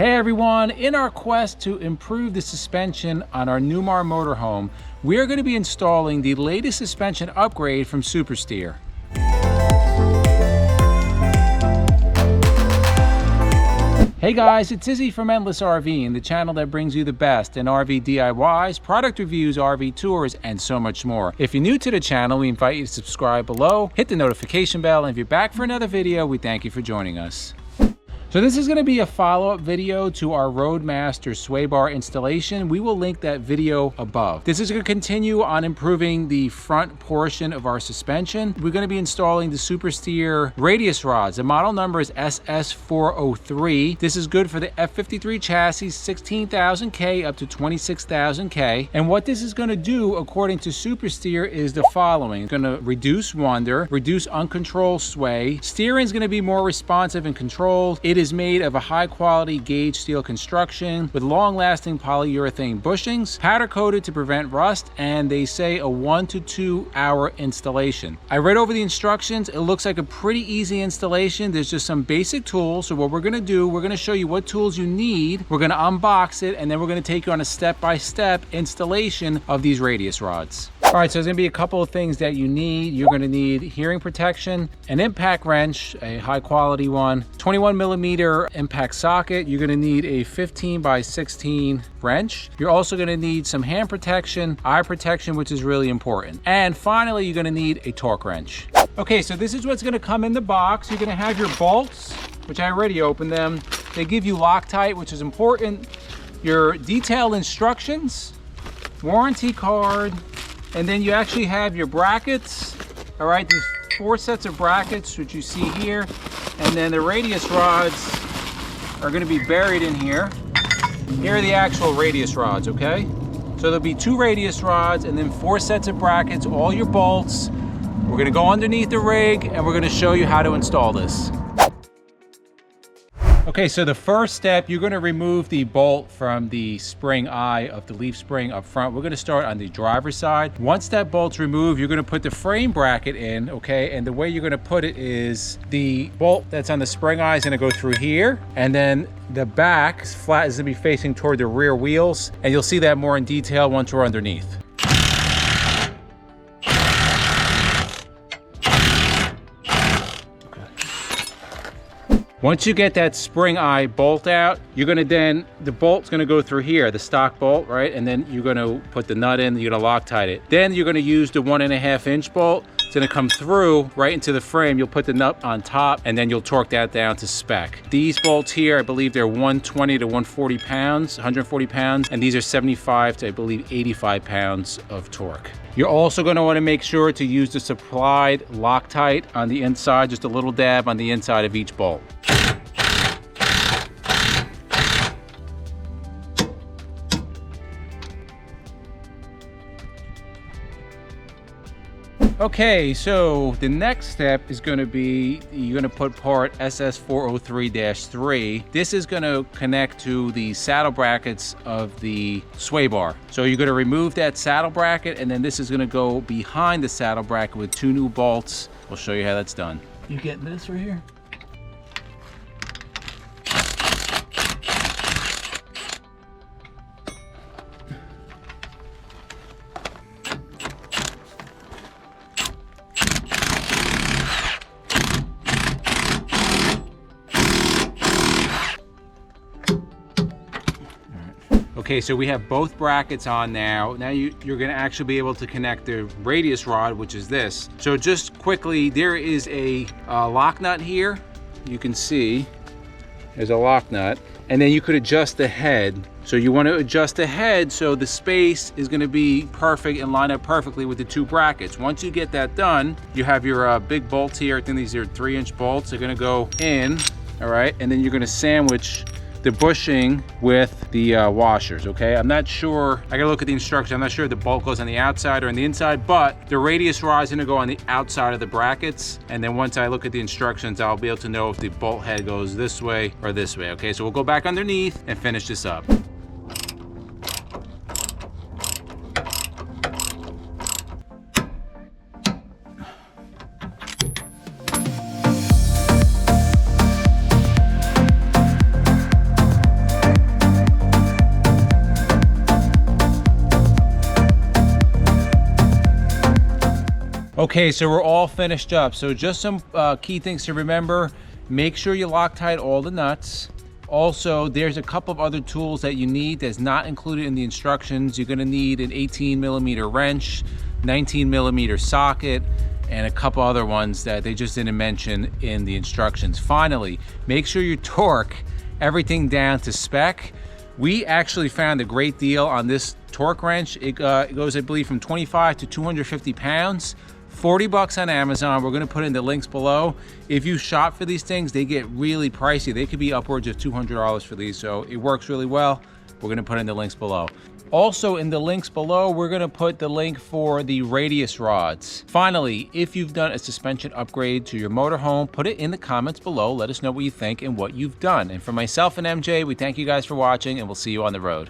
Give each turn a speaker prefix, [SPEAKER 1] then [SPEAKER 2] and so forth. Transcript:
[SPEAKER 1] Hey everyone, in our quest to improve the suspension on our Newmar motorhome, we're going to be installing the latest suspension upgrade from SuperSteer. Hey guys, it's Izzy from Endless RVing, the channel that brings you the best in RV DIYs, product reviews, RV tours, and so much more. If you're new to the channel, we invite you to subscribe below, hit the notification bell, and if you're back for another video, we thank you for joining us. So this is going to be a follow-up video to our Roadmaster sway bar installation. We will link that video above. This is going to continue on improving the front portion of our suspension. We're going to be installing the SuperSteer Radius Rods. The model number is SS403. This is good for the F53 chassis, 16,000K up to 26,000K. And what this is going to do, according to SuperSteer, is the following. It's going to reduce wander, reduce uncontrolled sway. Steering is going to be more responsive and controlled. It is made of a high quality gauge steel construction with long lasting polyurethane bushings, powder coated to prevent rust, and they say a 1 to 2 hour installation. I read over the instructions. It looks like a pretty easy installation. There's just some basic tools. So what we're going to do, we're going to show you what tools you need. We're going to unbox it, and then we're going to take you on a step-by-step installation of these radius rods. All right, so there's gonna be a couple of things that you need. You're gonna need hearing protection, an impact wrench, a high quality one, 21mm impact socket. You're gonna need a 15x16 wrench. You're also gonna need some hand protection, eye protection, which is really important. And finally, you're gonna need a torque wrench. Okay, so this is what's gonna come in the box. You're gonna have your bolts, which I already opened them. They give you Loctite, which is important. Your detailed instructions, warranty card, and then you actually have your brackets. All right, there's 4 sets of brackets, which you see here. And then the radius rods are gonna be buried in here. Here are the actual radius rods, okay? So there'll be 2 radius rods and then 4 sets of brackets, all your bolts. We're gonna go underneath the rig and we're gonna show you how to install this. Okay, so the first step, you're going to remove the bolt from the spring eye of the leaf spring up front. We're going to start on the driver's side. Once that bolt's removed, you're going to put the frame bracket in, okay? And the way you're going to put it is the bolt that's on the spring eye is going to go through here, and then the back flat is going to be facing toward the rear wheels, and you'll see that more in detail once we're underneath. Once you get that spring eye bolt out, you're gonna then, the bolt's gonna go through here, the stock bolt, right? And then you're gonna put the nut in, you're gonna Loctite it. Then you're gonna use the 1.5 inch bolt. It's gonna come through right into the frame. You'll put the nut on top and then you'll torque that down to spec. These bolts here, I believe they're 120 to 140 pounds, 140 pounds. And these are 75 to, I believe, 85 pounds of torque. You're also going to want to make sure to use the supplied Loctite on the inside, just a little dab on the inside of each bolt. Okay, so the next step is going to be, you're going to put part SS403-3. This is going to connect to the saddle brackets of the sway bar. So you're going to remove that saddle bracket, and then this is going to go behind the saddle bracket with 2 new bolts. We'll show you how that's done. You getting this right here? Okay, so we have both brackets on now. Now you're gonna actually be able to connect the radius rod, which is this. So just quickly, there is a lock nut here. You can see there's a lock nut. And then you could adjust the head. So you wanna adjust the head so the space is gonna be perfect and line up perfectly with the 2 brackets. Once you get that done, you have your big bolts here. I think these are 3-inch bolts. They're gonna go in, all right? And then you're gonna sandwich the bushing with the washers, okay? I'm not sure, I gotta look at the instructions. I'm not sure if the bolt goes on the outside or on the inside, but the radius rod is gonna go on the outside of the brackets. And then once I look at the instructions, I'll be able to know if the bolt head goes this way or this way, okay? So we'll go back underneath and finish this up. Okay, so we're all finished up. So just some key things to remember. Make sure you Loctite all the nuts. Also, there's a couple of other tools that you need that's not included in the instructions. You're gonna need an 18mm wrench, 19mm socket, and a couple other ones that they just didn't mention in the instructions. Finally, make sure you torque everything down to spec. We actually found a great deal on this torque wrench. It goes, I believe, from 25 to 250 pounds. 40 bucks on Amazon. We're gonna put in the links below. If you shop for these things, they get really pricey. They could be upwards of $200 for these, so it works really well. We're gonna put in the links below. Also in the links below, we're gonna put the link for the radius rods. Finally, if you've done a suspension upgrade to your motorhome, put it in the comments below. Let us know what you think and what you've done. And for myself and MJ, we thank you guys for watching, and we'll see you on the road.